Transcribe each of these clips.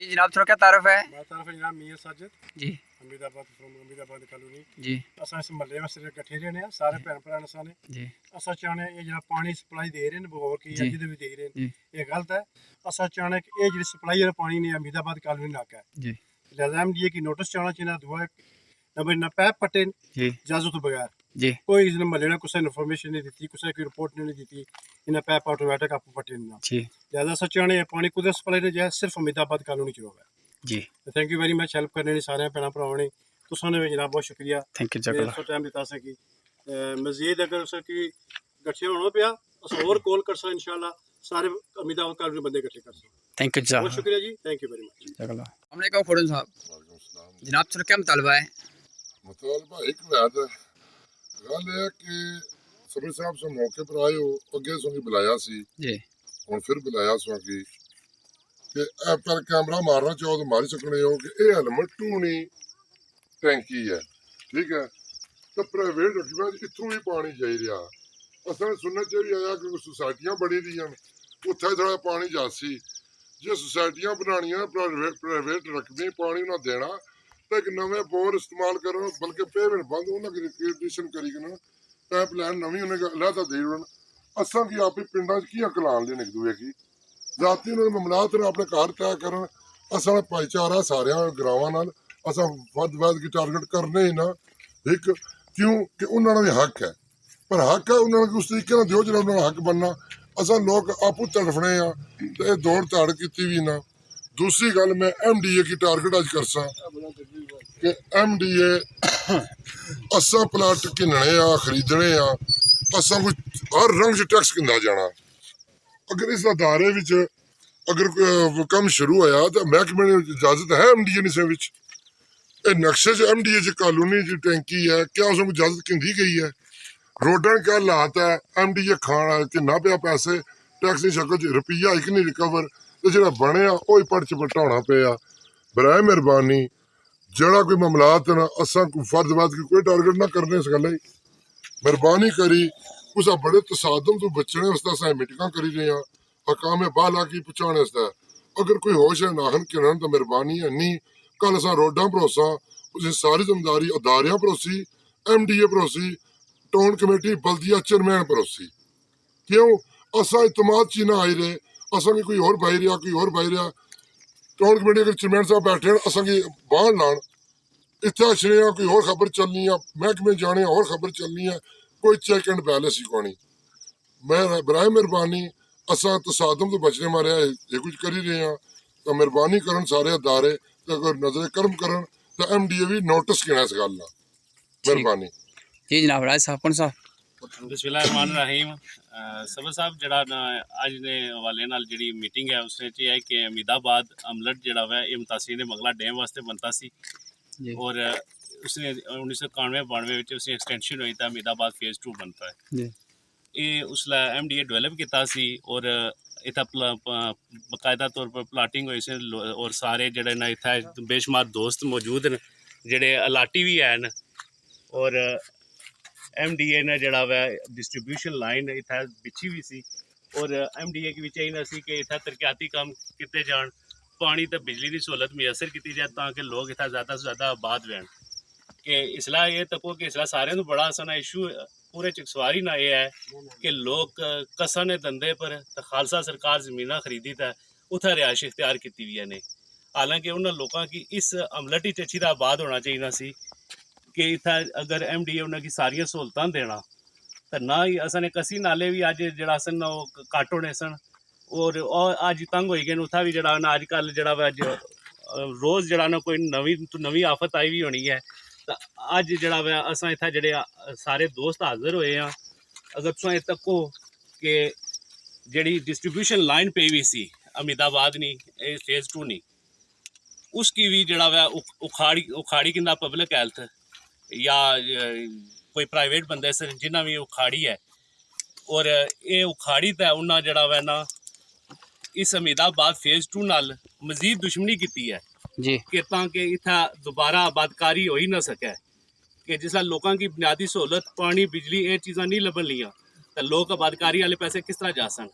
जी जनाब, थोड़ा क्या तारुफ है? मेरा तारुफ है जनाब मियां साजिद जी अमीदाबाद कॉलोनी। जी असां इस महल्ले में सिर्फ इकट्ठे रहने हैं सारे भैन भ्रा ने साने। जी असां चाहने ये जनाब पानी सप्लाई दे रहे हैं बगौर की जी अज भी दे रहे हैं, जी ये गलत है। असां चाहने कि ये जी सप्लाई वाला पानी ने अमीदाबाद कॉलोनी इलाका है, जी लिहाजा MDA की नोटिस चाहना चाहिए। दुआ नंबर ना पैप पट्टे जी इजाजत तो बगैर जी कोई इस महल्ले ने कुछ इन्फॉर्मेशन नहीं दी, कुछ की रिपोर्ट नहीं दी, इन्हें पैप ऑटोमेटिक आप पट्टे ना। जी लिहाजा असां चाहने पानी कुछ सप्लाई ने जाए सिर्फ अमीदाबाद कॉलोनी च होगा। जी thank you very much help करने ने सारे भैन भरावां ने। तुसां भी जनाब बहुत शुक्रिया थैंक यू मेरे जगला टाइम दिता असें की। मजीद अगर उस की गठे होना पिया अस और कॉल कर सकते इंशाल्लाह सारे अमीदाबाद कॉलोनी बंदे इकट्ठे कर सकते। थैंक यू बहुत शुक्रिया जी, थैंक यू वेरी मच। जगला हमने कहा खोड़न साहब वालेकुम सलाम। जनाब, थोड़ा क्या मुतालबा है? मुतालबा एक वैद गल है कि सभी साहब से मौके पर आए हो अगे सुनी बुलाया सी जी और फिर बुलाया सो कि पर कैमरा मारना चाहो तो मारी सकने हो कि ये हेलमेट टूनी टैंकी है, ठीक है। तो प्राइवेट रखना इतों ही पानी जाई रहा। असल सुनने च भी आया कि सोसाइटियां बनी दी उत्थे थोड़ा पानी जासी जे सोसाइटियां बनानियां प्राइवेट रखनी पानी ना देना तो एक नवे बोर इस्तेमाल करो, बल्कि पेमेंट बंद उन्हें कंडीशन करी पाइप लाइन नवी उन्हें लहदा दे उड़न। असा की आप पिंडा की अकलान लेने एक दूए की जाती उन्होंने मामलात ने अपने घर तय कर। असा भाईचारा सारे ग्रावां नाल असा वध की टारगेट करने ही ना एक क्यों कि उन्होंने भी हक है, पर हक है उन्होंने उस तरीके दिओ जो उन्होंने हक बनना। असा लोग आपू तड़फने तो ये दौड़ ताड़ की भी ना। दूसरी गल मैं MDA की टारगेट अज कर सा कि MDA असा प्लाट किनने खरीदने असा कोई हर रंग च टैक्स किंदा जाना। अगर इस अदारे विच अगर कम शुरू होया तो महकमे ने इजाजत है MDA ने विच नक्शे च MDA च कॉलोनी च टैंकी है, क्या उसको इजाजत किंदी गई है? रोडन क्या हालात है? MDA खाना किन्ना पिया पैसे टैक्स की शक्ल च रुपया एक नहीं रिकवर तो जो बनया वही पर्च पटाना पिया। बराए मेहरबानी जड़ा कोई मामलात ना असा फर्ज वाद की कोई टारगेट ना करने इस गल मेहरबानी करी उस बड़े तसादम तो बचने वास्ते अस मीटिंग करी रहे हैं हकाम बाला की पहुँचाने वास्ते। अगर कोई होश है नाहन किरण तो मेहरबानी है नहीं। कल असा रोडा भरोसा उस सारी जिम्मेदारी अदारियां Bharosi MDA Bharosi town committee बल्दिया चेयरमैन भरोसी। क्यों असा इतमाद च ना आई रहे असा कोई होर बाई रहा कोई होर बाई रहा। टाउन कमेटी अगर चेयरमैन साहब बैठे असा बाहर लान इतने अछने कोई होर खबर चलनी है महकमे जाने होर खबर चलनी है कोई चेक एंड बैलेंस ही कोनी। मैं बराए मेहरबानी असा तसादम तो बचने मारे ये कुछ करी रहे हैं तो मेहरबानी करन सारे अदारे अगर नजर करम करन तो MDA भी नोटिस किना इस गल ना मेहरबानी। जी जनाब, राज साहब कौन सा बिस्मिल्लाहिर्रहमानिर्रहीम। सबर साहब जड़ा अज ने हवाले नाल जी मीटिंग है उसने च है कि अमीदाबाद अमलट जड़ा वै ये मुतासिर मंगला डैम वास्ते बनता सी और उसने 1991-92 उसकी एक्सटेंशन हुई था अमीदाबाद फेज़ 2 बनता है। ये उसला MDA डेवलप किया सी और इतना बकायदा तौर पर प्लाटिंग हुई सी और सारे जड़े ना इतना बेशुमार दोस्त मौजूद न जेड़े अलाटी भी हैन और MDA ने जड़ा वै डिस्ट्रीब्यूशन लाइन इतना बिछी हुई सी और MDA की भी चाहिए सी कि इतना तरक्याती काम किए जान पानी तो बिजली की सहूलत मुयसर की जाए ताकि लोग इतना ज़्यादा से ज़्यादा आबाद रहन। कि इसला ये तको कि इसला सारे बड़ा आसान इशू पूरे चकसवारी ना ये है कि लोग कसन धंधे पर तो खालसा सरकार जमीन खरीदी तो उत्थे रिहायश इख्तियार की हुई ने। हालांकि उन्होंने लोगों की इस अमलट ही अच्छी तरह आबाद होना चाहिए सी कि इतना अगर MDA उन्होंने सारिया सहूलतां देना तो ना ही असने कसी नाले भी अज जरा सन कट होने सन और अज तंग हो गए उत्था भी जरा ना अजकल जरा अज रोज़ जरा ना कोई नवी आफत आई भी होनी है तो अज जरा वै असा इत्थै जेह्ड़े सारे दोस्त हाजिर होए हैं। अगर तुसें तक्को कि जेह्ड़ी डिस्ट्रीब्यूशन लाइन पेई हुई सी अमीदाबाद नी फेज़ 2 नी उसकी भी जरा वै उखाड़ी किंदा पब्लिक हैल्थ या कोई प्राइवेट बंदे सर जिन्ना भी उखाड़ी है और ये उखाड़ी तो उन्हें जरा वै ना इस अमीदाबाद फेज़ 2 नाल मजीद दुश्मनी की है जी कि ताकि इतना दोबारा आबादकारी हो ही ना सके कि जिसला लोगों की बुनियादी सहूलत पानी बिजली ये चीज़ा नहीं लभन लिया तो लोग आबादकारी वाले पैसे किस तरह जा सन।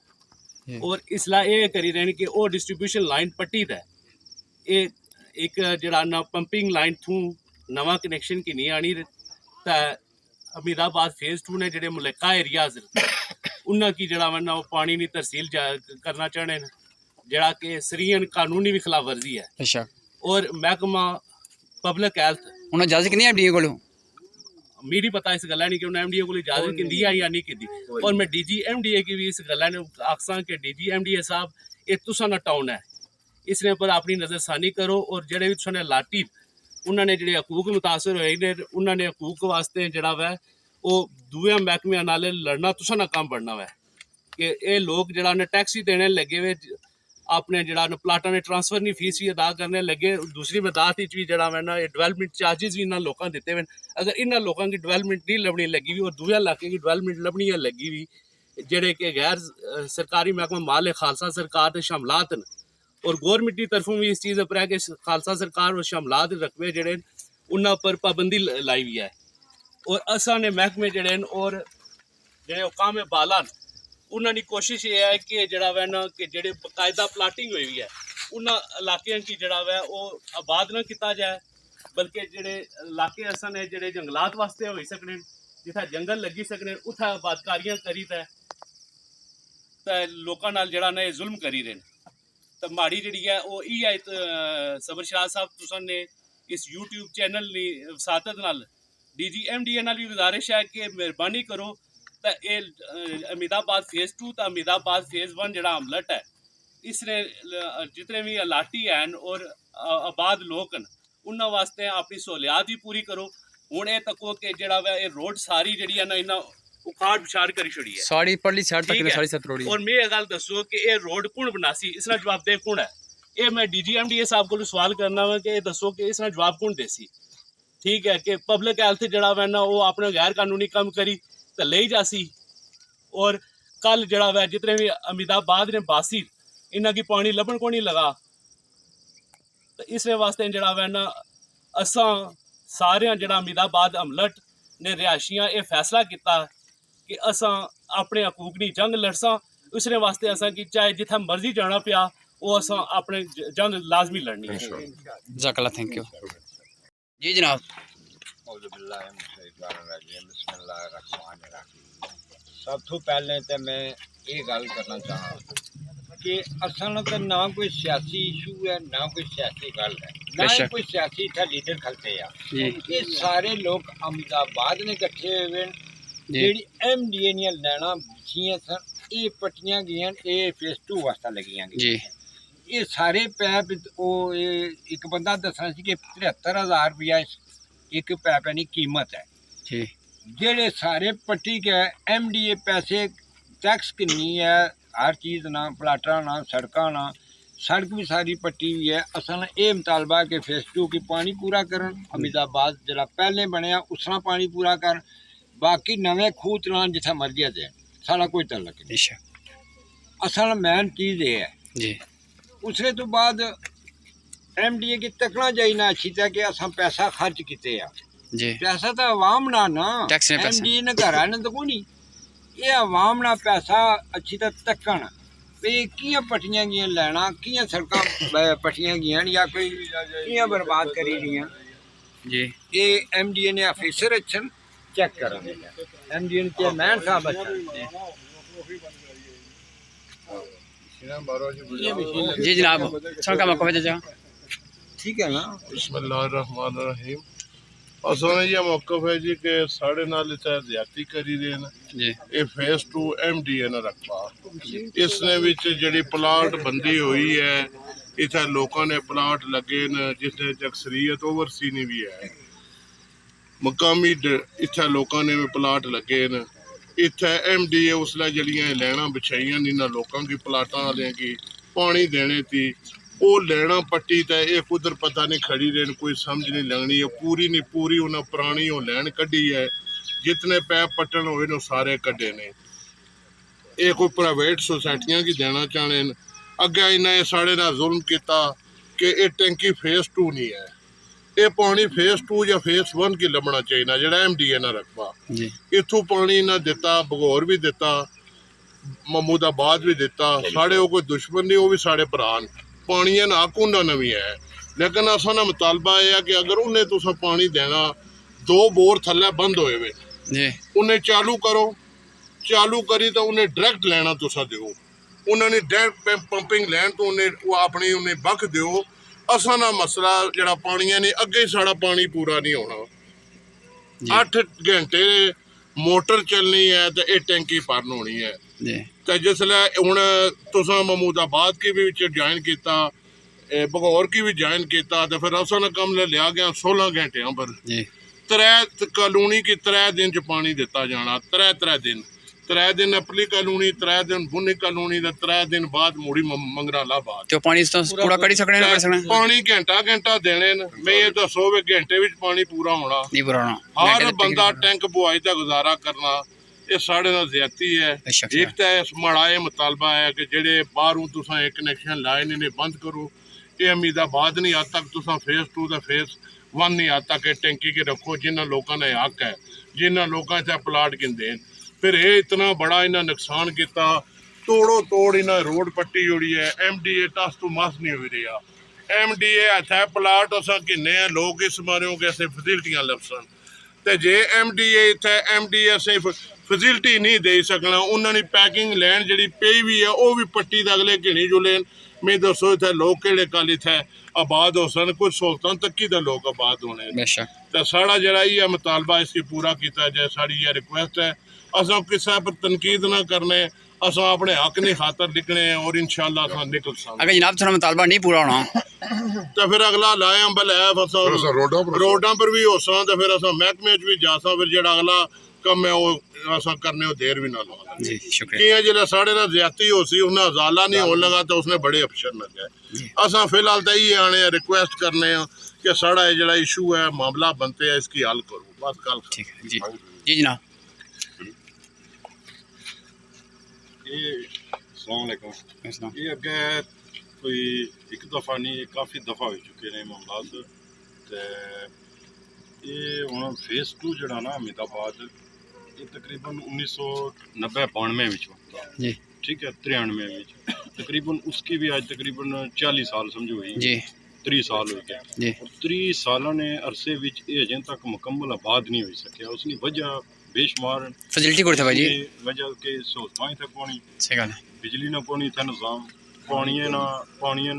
और इसला ये करी रहे कि वो डिस्ट्रीब्यूशन लाइन पट्टी है ਇਹ ਇੱਕ ਜਿਹੜਾ ਨਾ ਪੰਪਿੰਗ ਲਾਈਨ ਥੂ ਨਵਾਂ ਕਨੈਕਸ਼ਨ ਕੀ ਨਹੀਂ ਆਣੀ ਤਾਂ ਅਮੀਦਾਬਾਦ ਫੇਜ਼ 2 ਨੇ ਜਿਹੜੇ ਮੁਲੱਕਾ ਏਰੀਆਜ਼ ਉਹਨਾਂ ਕੀ ਜਿਹੜਾ ਵਾ ਨਾ ਉਹ ਪਾਣੀ ਦੀ ਤਰਸੀਲ ਕਰਨਾ ਚਾਹਣੇ ਨੇ, ਜਿਹੜਾ ਕਿ ਸਰੀਅਨ ਕਾਨੂੰਨੀ ਵੀ ਖਿਲਾਫ ਵਰਜ਼ੀ ਹੈ। ਅੱਛਾ, ਔਰ ਮਹਿਕਮਾ ਪਬਲਿਕ ਹੈਲਥ ਉਹਨਾਂ ਇਜਾਜ਼ਤ ਕਿੰਨੀ ਐਮਡੀਏ ਕੋਲੋਂ? मेरी पता इस गल्ला नहीं कि उन्हें एमडीए को इजाजत की दी है या नहीं की। और मैं डीजी एमडीए की भी इस गल्ला ने आखसा कि डीजी एमडीए साहब ये तुसा ना टाउन है, इसने पर अपनी नज़रसानी करो और जेडे भी तुसाने लाटी उन्होंने जेडे हकूक मुतासर होए ने उन्होंने हकूक वास्ते जड़ा वै वो दूए महकमे नाल लड़ना तुसा ना काम बनना वै कि ये लोग जड़ा ने टैक्स ही देने लगे वे, अपने जड़ा प्लाटा ने ट्रांसफर नहीं फीस भी अदा करने लगे, दूसरी मदाद भी जड़ा वै ना डिवेलपमेंट चार्जिस भी इन्होंने लोगों दिते हुए। अगर इन्होंने लोगों की डिवेलपमेंट नहीं लभनी लगी हुई और दूसरे इलाके की डिवेलपमेंट लभनी लगी हुई जेडे कि गैर सरकारी महकमा माल खालसा सरकार के शामलात न और गौरमेंट की तरफों भी इस चीज़ पर है कि खालसा सरकार और शामलात रकबे जेडे उन्होंने पर पाबंदी लाई हुई है। और असा ने महकमे जेडे और जेडे काम बाला उन्होंने कोशिश ये है कि जड़ा वै ना कि जेडे बाकायदा प्लाटिंग हुई हुई है उन्होंने इलाकों की जड़ा वै वो आबाद ना किया जाए, बल्कि जेडे इलाके असा ने जेडे जंगलात वास्ते हो सकने जिथे जंगल लगी सकने उत्थे आबादकारियां करी ते लोकां नाल जड़ा ना जुल्म करी रहे हैं। तो माड़ी जी है वो है सबर शाह साहब तुसां ने इस यूट्यूब चैनल दी वसातत नाल डीजी एमडीए नाल भी गुजारिश है कि मेहरबानी करो तो ये अमीदाबाद फेज़ 2 तो अमीदाबाद फेज़ 1 जड़ा अमलट है इसने जितने भी अलाटी हैं और आबाद लोग न उन्होंने वास्ते अपनी सहूलियात भी पूरी करो। हुण ये तको कि जड़ा वै ये रोड सारी जी है ना इन्ना उखाड़ पिछाड़ करी छड़ी है साड़ी पड़ली साइड तक ठीक है। सारी सतरोड़ी और मैं ये गल दसो कि ये रोड कुण बनासी, इसका जवाबदेह कुण है? ये मैं डीजी एमडीए साहब को सवाल करना वा कि दसो कि इसका जवाब कुण देसी। ठीक है कि पब्लिक हैल्थ जड़ा वै ना वो अपने गैर कानूनी काम करी तो ले जासी और कल जड़ा वै जितने भी अमीदाबाद ने बासी इन्हों की पानी लभन को नहीं लगा। तो इस वास्ते जड़ा वै ना असा सारे जड़ा अमीदाबाद अमलट ने रिहायशियां ये फैसला किया कि असा अपने हकूक की जंग लड़सा, उसने वास्ते असा कि चाहे जिथे मर्जी जाना पिया वो असा अपने जंग लाजमी लड़नी है। जज़ाकल्लाह, थैंक यू जी जनाब। सब तो पहले तो मैं ये गल करना चाहाँ कि असल तो ना कोई सियासी इशू है ना कोई सियासी गल है ना ही कोई सियासी इतना लीडर खलते हैं। ये सारे लोग अहमदाबाद ने इकट्ठे हुए जी एमडीए दियां लैना बिछियां सन, ये पट्टियां गई ये फेज़ 2 वास्ते लगियां गई। ये सारे पैप वो एक बंदा दसना सी कि 73,000 रुपया एक पैप यानी कीमत है जी। जेड़े सारे पट्टी के एमडीए पैसे टैक्स किन्नी है हर चीज़ ना प्लाटा ना सड़का ना सड़क भी सारी पट्टी हुई है। असल ये मुतालबा है कि फेज़ 2 की पानी पूरा करन, अमीदाबाद जरा पहले बनया उसना पानी पूरा कर, बाकी नवे खूह चलान जिथे मर्जी दें, सारा कोई तलक नहीं। असल मेन चीज़ ये है जी। उसने तो बाद एमडीए की तकना चाहिए अच्छी तरह कि असा पैसा खर्च किते आ जी। पैसा तो अवाम ना ना एमडीए ने घर आने तो कोई नहीं, ये अवाम ना पैसा अच्छी तरह तकन भी कियां पट्टियां गई लैना कियां सड़क पट्टियां गई या कोई कियां बर्बाद करी रही जी। ये एमडीए ने ऑफिसर अच्छन चेक कर एमडीए ने चेयरमैन साहब अच्छन जी जनाब। सड़का मौका पे ठीक है ना। बिस्मिल्लाहिर्रहमानिर्रहीम। असल ये मौकफ है जी कि साढ़े नाल इतना ज्यादती करी रहे हैं जी। ये फेज़ 2 एमडीए ने रखा इसने विच जिहड़ी प्लाट बंदी हुई है इतने लोगों ने प्लाट लगे न जिसने अक्सरीयत ओवरसीनी भी है मकामी इतने लोगों ने भी प्लाट लगे न इतने एमडीए उसलै जड़ियां लैना बिछाइयां इन्होंने लोगों की प्लाटा वाले की पानी देने थी वो लैना पट्टी तो ये कुदर पता नहीं खड़ी रहे कोई समझ नहीं लगनी है पूरी नहीं पूरी उन्हें पुरानी वो लैन कढ़ी है जितने पैप पट्टन हुए न सारे कढ़े ने ये कोई प्राइवेट सोसाइटियां की देना चाहने अगे इन्हें साढ़े नाल जुल्म किया कि ये टैंकी फेज़ 2 नहीं है, ये पानी फेज़ 2 या फेज़ 1 की लभना चाहिए जोड़ा एमडीए ना रखवा। इतों पानी इन्हें दिता बघौर भी दिता महमूदाबाद भी दिता, साढ़े वो कोई दुश्मन नहीं वो भी साढ़े भरा पानिया ना कुंडा नवी है लेकिन असा ना मुतालबा यह है कि अगर उन्हें तुसा पानी देना 2 बोर थल्ले बंद होए वे जी उन्हें चालू करो चालू करी तो उन्हें डायरैक्ट लेना तुसा दिओ उन्होंने डायरैक्ट पंपिंग लैन तो उन्हें वो अपनी उन्हें बख दिओ असा ना मसला जड़ा पानिया ने अगे साड़ा पानी पूरा नहीं होना 8 घंटे मोटर चलनी है तो ये टैंकी भरन होनी है जी तो जिसलै हुण तुसां महमूदाबाद की भी ज्वाइन किया भगौर की भी ज्वाइन किया तो फिर असा कम लिया गया 16 घंटिया पर जी 3 कॉलोनी की 3 दिन च पानी दिता जाना 3 दिन 3 दिन अपली कॉलोनी 3 दिन बुनी कॉलोनी ते 3 दिन बाद मुड़ी मंगरालाबाद तो पानी तो पूरा कड़ी सकने ना कर सकना पानी घंटा देने न मैं ये दसो भी घंटे विच पानी पूरा होना नहीं पूरा होना हर बंदा टैंक बुआई का गुजारा करना ये साढ़े नाल ज्यादती है बेशक एक तो इस माड़ा ये मुतालबा है कि जेडे बाहरों तुसां एक कनैक्शन लाए ने बंद करो ये अमीदाबाद नहीं आज तक तुसां फेस 2 ते फेस 1 नहीं आज तक टैंकी के रखो जिन्होंने लोगों ने हक है जिन्होंने लोगों इतने प्लाट गिनते फिर ये इतना बड़ा इन्हें नुकसान किया तोड़ो तोड़ इन्हें रोड पट्टी जोड़ी है MDA टस तो मस नहीं हो रहा MDA है प्लाट असा किन्ने लोग इस बारे कि असें फैसिलिटियां लभसन तो जे MDA इतने MDA असें फैसिलिटी नहीं दे सकना उन्होंने पैकिंग लैन जी पई भी है वह भी पट्टी का अगले घिनी जो लेन मैं दसो इतने लोग केड़े कल इतने आबाद हो सन कुछ सहूलतां तक्की दे लोग आबाद होने बेशक तो साड़ा जरा ये मुतालबा इसकी पूरा किया जाए साड़ी ये रिक्वेस्ट है असा किसी पर तनकीद ना करने असा अपने हक की खातर लिखने और इंशाअल्लाह असा निकल सकते अगर जनाब थोड़ा मुतालबा नहीं पूरा होना तो फिर अगला लाए अंबल है रोडा पर भी हो सा तो फिर असा महकमे च भी जा सा फिर जो अगला कम है वो असा करने को देर भी ना लगा जी शुक्रिया कि जिला साढ़े ना ज्यादती हो सी उन्हें अजाला नहीं होने लगा तो उसने बड़े अफसर लगे असा फिलहाल तो ये आने रिक्वेस्ट करने कि साड़ा जो इशू है मामला बनते हैं इसकी हल करो बस कल ठीक है जी जी जनाब ये अगे कोई एक दफ़ा नहीं काफ़ी दफ़ा हो चुके हैं मामलात ते ये हुण फेस 2 जड़ा ना अमीदाबाद ये तकरीबन 1990-92 विचों जी ठीक है 93 विच तकरीबन उसकी भी आज तकरीबन 40 साल समझो हुई जी 30 साल हो गए जी 30 सालों ने अरसे विच ये अजें तक मुकम्मल आबाद नहीं हो सकिया उसकी वजह बेशुमार फैसिलिटी कोई था भाई जी वजह के सहूलतां इत्थे कोनी सही गल है बिजली ना कोनी इत्थे निज़ाम पानी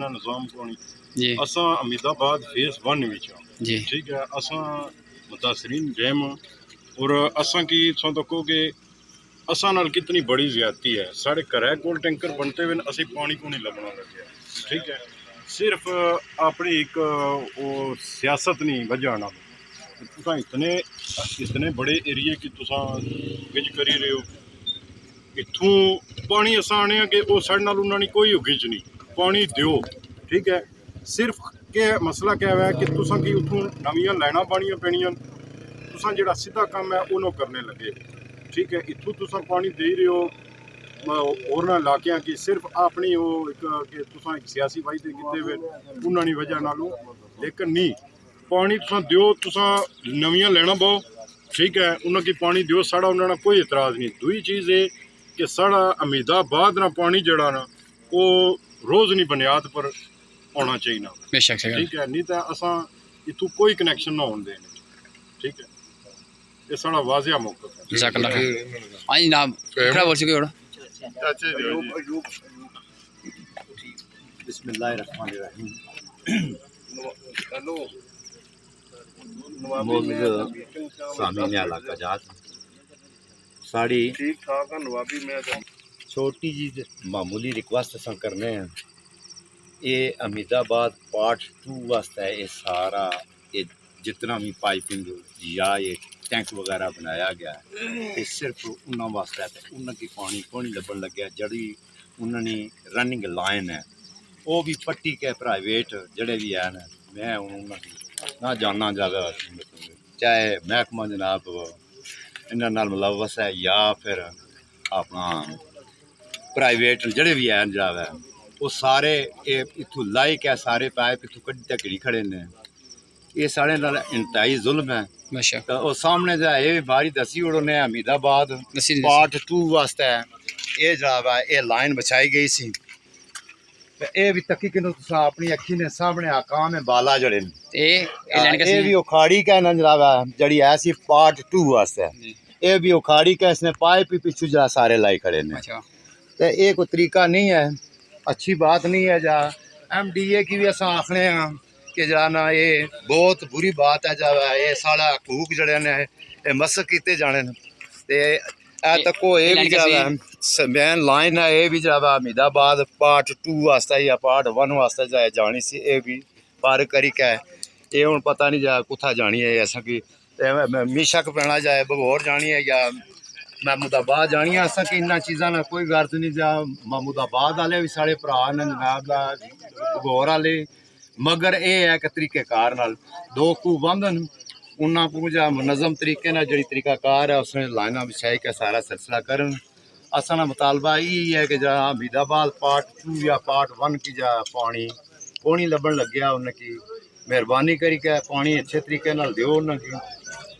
ना निज़ाम कोनी जी असा अमीदाबाद फेस 1 विच जी ठीक है असा मुतासरीन जैम और असा की सो तको कि असा नाल कितनी बड़ी ज्यादती है साढ़े घरै कोल टैंकर बनते हुए असी पानी को नहीं लभना लगे ठीक है सिर्फ अपनी एक वो सियासत नहीं वजह नाल तुसां इतने बड़े एरिए की तुसां विच करी रहे हो इत्थों पानी असा आने कि वो साढ़े नाल उन्होंने कोई उगिज नहीं पानी दिओ ठीक है सिर्फ के मसला क्या है कि तुसां की उतों नवियां लाइनां पानियां पैणियां तुसां जिहड़ा सीधा काम है उन्हों करने लगे ठीक है इत्थों तुसां पानी दे रहे हो होरना इलाकियां की सिर्फ अपनी वो एक कि तुसां एक सियासी वायदे कीते हुए उन्होंने वजह नालों लेकिन नहीं पानी तुसां दिओ तुसां नवियां लैना पाओ ठीक है उन्होंने की पानी दिओ साढ़ा उन्होंने कोई इतराज़ नहीं दूई चीज़ है कि साढ़ा अमीदाबाद ना पानी जड़ा ना वो रोज़नी बुनियाद पर होना चाहिए ना बेशक सही गल ठीक है नहीं तो असा इतों कोई कनैक्शन ना होने देने ठीक है ये साड़ा वाजिया मौका है जज़ाकल्लाह खैर हाँ जी जनाब खड़ा बोल सके बिस्मिल्लाहिर्रहमानिर्रहीम सामीन इलाका जात साड़ी ठीक ठाक है नवाबी में छोटी जी मामूली रिक्वेस्ट असा करने हैं ये अमीदाबाद पार्ट 2 वास्ते ये सारा ये जितना भी पाइपिंग या ये टैंक वगैरह बनाया गया है ये सिर्फ उन्होंने वास्ते है उन्होंने पानी कौन लभन लगे जड़ी उन्होंने रनिंग लाइन है वो भी पट्टी के प्राइवेट जड़े भी है मैं उन्होंने ना जानना ज़्यादा चाहे महकमा जनाब इन्होंने नाल मुलवस है या फिर अपना प्राइवेट जड़े भी हैं जावे वो सारे इत्थों लाइक है सारे पाइप इत्थों कड्डी तक नहीं खड़े ने ये साढ़े नाल इंतहाई जुल्म है बेशक तो वो सामने जो ये बारी दसी उन्होंने अमीदाबाद पार्ट 2 वास्ते ये जावा ये लाइन बछाई गई सी ਤੇ ਇਹ ਵੀ ਤੱਕੀ ਕਿਨੂੰ ਤੁਸੀਂ ਆਪਣੀ ਅੱਖੀ ਨੇ ਸਾਹਮਣੇ ਆਕਾਮ ਹੈ ਬਾਲਾ ਜੜੇ ਨੇ ਤੇ ਇਹ ਲੈਣ ਇਹ ਕਿਸੇ ਵੀ ਉਖਾੜੀ ਕਹਿਣਾ ਜਨਾਬ ਜਿਹੜੀ ऐसी पार्ट 2 वास्ते ये भी उखाड़ी का इसने पाइप ही पिछू जा सारे लाई खड़े ने अच्छा तो ये कोई तरीका नहीं है अच्छी बात नहीं है जा MDA की भी असा आखने हैं कि जाना ये बहुत बुरी बात है जा ये साढ़ा हकूक जड़े ने ये मसक किते जाने ते तको ये भी जावा मेन लाइन है ये भी जावा हमीदाबाद पार्ट 2 वास्ते या पार्ट 1 वास्ते जाए जानी सी ये भी पार करी के ये हुण पता नहीं जा कुत्था जानी है ऐसा कि मीशक पैना जाए बघोर जानी है या महमूदाबाद जानी है असा कि इन्ना चीज़ा ना कोई गर्ज नहीं जा महमूदाबाद वाले भी साढ़े भरा ने जनाब दा बघोर वाले मगर ये है कि तरीकेकार नाल दो खूह बंद उन्ना पूजा मुनज़म तरीके नाल जिहड़ी तरीकाकार है उसने लाइना बिछाई के सारा सिलसिला करन असा ना मुतालबा यही है कि जा हमीदाबाद पार्ट 2 या पार्ट 1 की जा पानी कोनी लभन लग्या उनकी मेहरबानी करी के पानी अच्छे तरीके नाल दिओ उनकी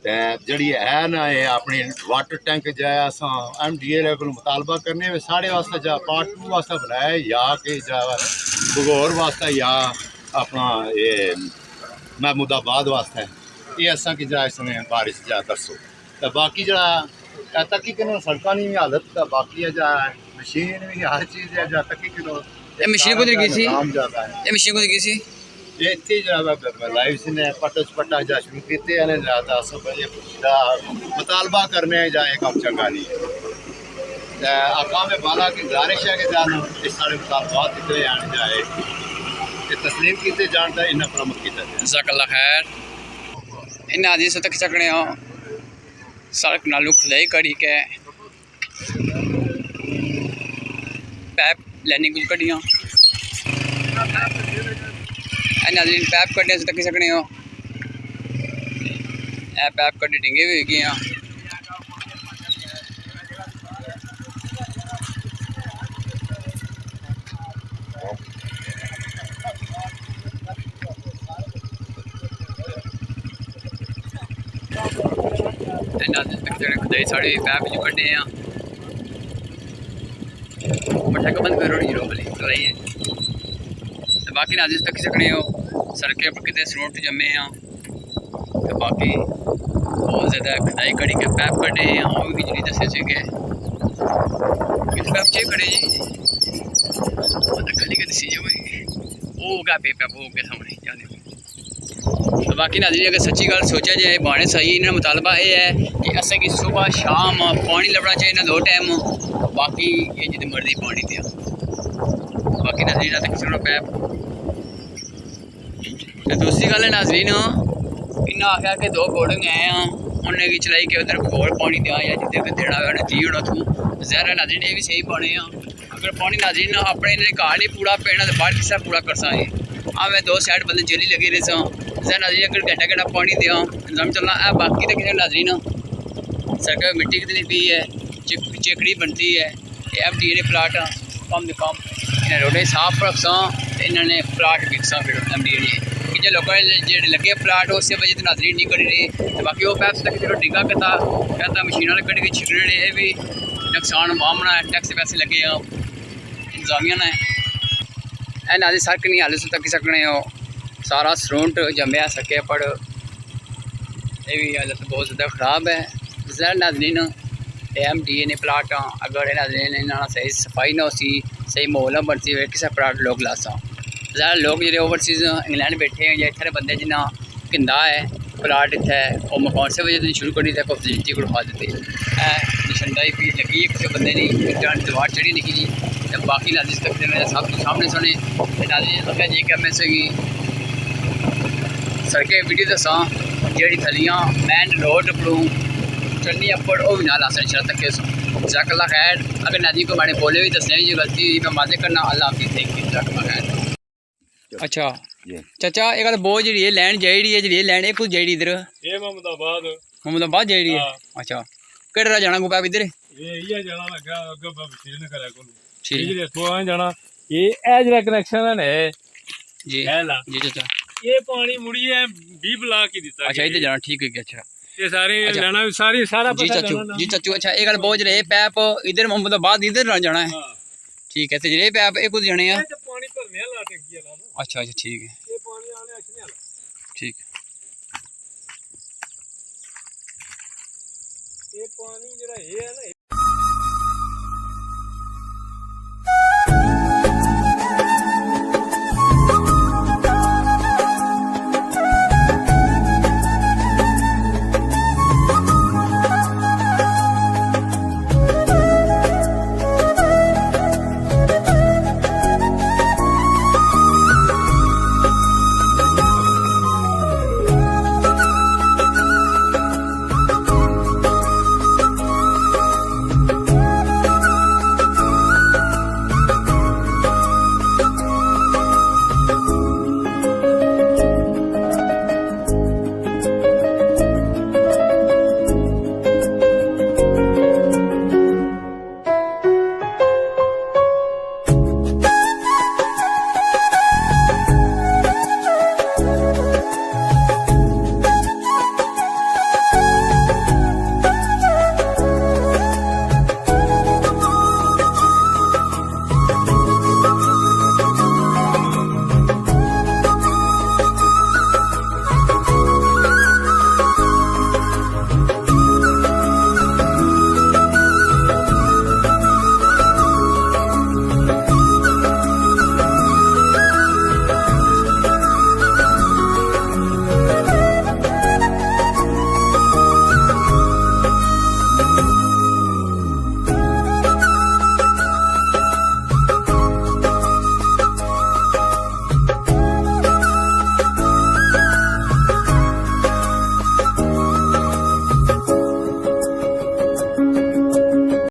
ते जड़ी है ना ये अपनी वाटर टैंक जाए असा MDA लेवल मुतालबा करने में साढ़े वास्ते जा पार्ट 2 वास्ते बनाया या कि जा बघोर वास्ते या अपना ये महमूदाबाद वास्ते ये असा कि जा इसने बारिश जा दसो तो बाकी जरा तकी किनो सड़कों की हालत तो बाकी है जा मशीन भी हर चीज़ है जा तकी किनो ये मशीन को लगी सी काम ज़्यादा है ये मशीन को लगी सी ये इतनी ज़्यादा लाइव से ने पटा जा शुरू किते हैं ज़्यादा सब ये मुतालबा करने जाए काम चंगा नहीं है आकाम में बाला की गुजारिश है कि जाना इस सारे मुतालबात किते आने जाए ये तस्लीम किते जानता इन्ना प्रमुख किता जज़ाकल्लाह खैर इन आदि से तक सकने हो सड़क नालू खुदाई करी के पैप लैंडिंग कुछ कटियाँ नाज़रीन पैप कटे से तक सकने हो पैप कटे ढिंगे भी गए हैं खुदाई साढ़े पैप जो कटे हैं मठा को बंद करो जीरो वाली चलाई है बाकी नाजिश तक सकने हो सड़कें पर कितने सरोट जमे हैं तो बाकी बहुत ज़्यादा खुदाई कड़ी के पैप कटे हैं वो भी बिजली दसे चे के पैप चे कड़े जी खली के दसी जो वो क्या पे पैप हो गया सामने जाने तो बाकी नाजिश अगर सच्ची गल सोचा जाए बाने सही इन्होंने मुतालबा ये है कि असें कि सुबह शाम पानी लभना चाहिए ना 2 टाइम बाकी ये जितनी मर्जी पानी दिया बाकी नाज़रीन तक सुनो पैप तो दूसरी गल है नाज़रीन इन्हें आख्या कि 2 बोर्डिंग आए हैं उन्हें की चलाई के उधर होर पानी दिया या जिधर देना उन्हें दी होना तू जहरा नाज़रीन ये भी सही पाने अगर पानी नाज़रीन अपने इन्हें घर नहीं पूरा पेना तो बाहर किसा पूरा कर सकें हाँ मैं 2 साइड बंदे जली लगे रहे जहर नाज़रीन अगर घंटा घंटा पानी दिया इंतजाम चलना है बाकी तो किसी नाज़रीन सड़क मिट्टी कितनी पी है चिकड़ी बनती है MDA ने प्लाट कम से कम इन्हें रोडें साफ रखसा इन्होंने प्लाट विकसा फिर MDA ने कि जो लोगों जो लगे प्लाट उस वजह से नाज़रीन नहीं करी रही तो बाकी वो पैप्स तक फिर डिगा कहता मशीन कट के छिड़ने रहे भी नुकसान मामना है टैक्स पैसे लगे इंतजामिया ने नाज़रीन सड़क नहीं हाल तक सकने हो सारा सरोंट जमया सके पर ये भी हालत बहुत ज़्यादा ख़राब है जहर नाज़रीन MDA ने प्लाट अगर नाज़रीन इन्होंने सही सफाई ना उसी सही माहौल बनती हुए किसी प्लाट लोग लासा ज़्यादा लोग जो ओवरसीज़ इंग्लैंड बैठे हैं या इतने बंदे जिन्ना किंदा है प्लाट इतने वो मकान से वजह शुरू करी कोई फैसिलिटी को खा देते निशानदाई भी लगी है किसी बंदे नहीं जान दीवार चढ़ी निकली तो बाकी नाज़रीन तक सब सामने सुने नाज़रीन आख्या जी कि मैं सही सड़कें वीडियो दसा जी थलियाँ मैन रोड पड़ू चलनी अप्पड़ वो भी ना ला सकते तक जज़ाकल्लाह खैर अगर नाज़रीन को मैंने बोले भी दसने जी गलती हुई मैं माजे करना अल्लाह हाफिज़ थैंक यू जज़ाकल्लाह खैर अच्छा चाचा एक गल बहुत जी लैंड जाइडी है जी लैंड कुछ जाइडी इधर ये महमूदाबाद जाइडी है अच्छा केड़ा जाना को पैप इधर ये जाना लगा अगे बशीर ने करा को ठीक ये तो आ जाना ये ए जरा कनेक्शन है जी है ला जी चाचा ये पानी मुड़ी है 20 ब्लॉक ही दिता अच्छा इधर जाना ठीक है अच्छा ये सारे अच्छा। लेना सारी सारा जी चाचू अच्छा एक गल बहुत जी पैप इधर महमूदाबाद इधर ना जाना है ठीक है तो जे पैप ये कुछ जाने हैं पानी भरने अच्छा अच्छा ठीक है ਇਹ ਪਾਣੀ ਆਣੇ ਅਸ਼ਨੇ ਵਾਲਾ ठीक ਇਹ ਪਾਣੀ ਜਿਹੜਾ ਇਹ ਹੈ ਨਾ